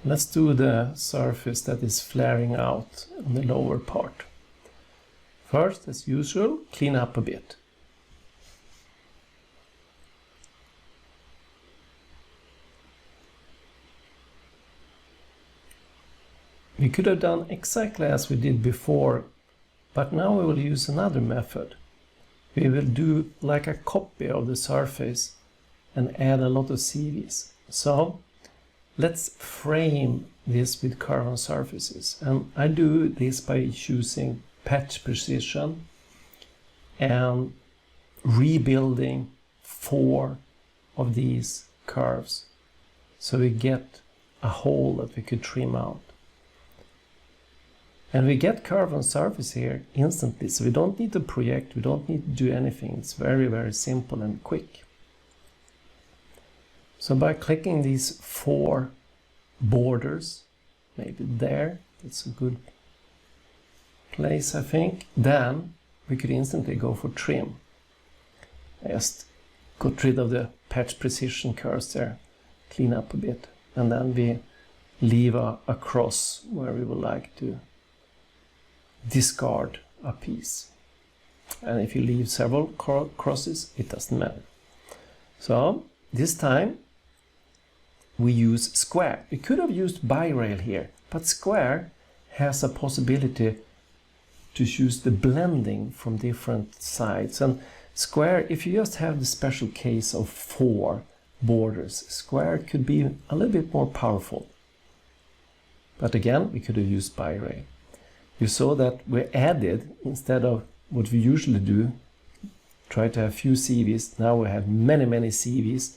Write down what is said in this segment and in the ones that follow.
Let's do the surface that is flaring out on the lower part. First, as usual, clean up a bit. We could have done exactly as we did before, but now we will use another method. We will do like a copy of the surface and add a lot of CVs. So let's frame this with curved surfaces. And I do this by choosing patch precision and rebuilding 4 of these curves. So we get a hole that we could trim out. And we get curve on surface here instantly, so we don't need to project, we don't need to do anything. It's very, very simple and quick. So by clicking these 4 borders, maybe there, that's a good place I think, then we could instantly go for trim. I just got rid of the patch precision curves there, clean up a bit, and then we leave a cross where we would like to discard a piece. And if you leave several crosses, it doesn't matter. So this time we use square. We could have used BiRail here, but square has a possibility to choose the blending from different sides. And square, if you just have the special case of 4 borders, square could be a little bit more powerful. But again, we could have used BiRail. You saw that we added, instead of what we usually do, try to have few CVs, now we have many CVs.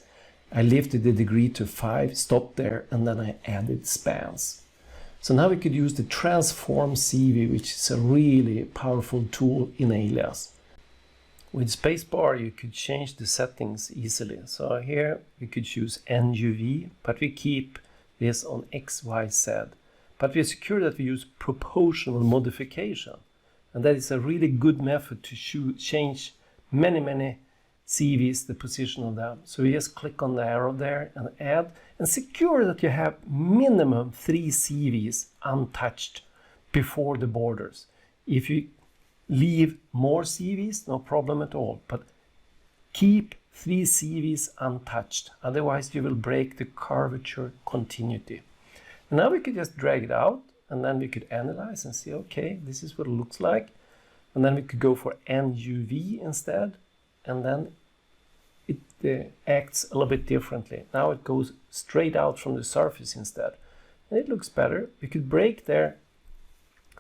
I lifted the degree to 5, stopped there, and then I added spans. So now we could use the transform CV, which is a really powerful tool in Alias. With spacebar you could change the settings easily. So here we could choose NUV, but we keep this on X, Y, Z. But we are secure that we use proportional modification. And that is a really good method to change many CVs, the position of them. So we just click on the arrow there and add, and secure that you have minimum 3 CVs untouched before the borders. If you leave more CVs, no problem at all, but keep 3 CVs untouched, otherwise you will break the curvature continuity. Now we could just drag it out, and then we could analyze and see, okay, this is what it looks like. And then we could go for NUV instead, and then it acts a little bit differently. Now it goes straight out from the surface instead. And it looks better. We could break there,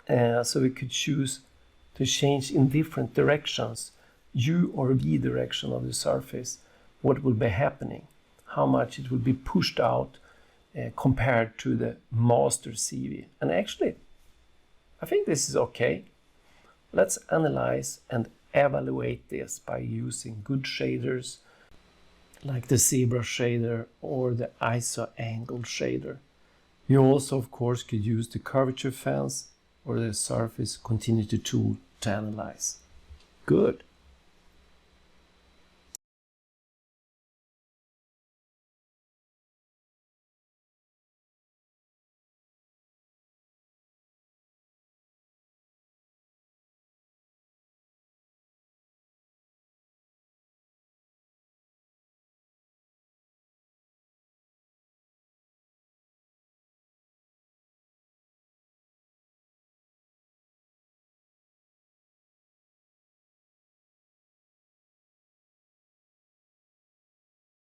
so we could choose to change in different directions, U or V direction of the surface, what will be happening, how much it will be pushed out, compared to the master CV. And actually, I think this is okay. Let's analyze and evaluate this by using good shaders like the zebra shader or the iso angle shader. You also, of course, could use the curvature fence or the surface continuity tool to analyze. Good.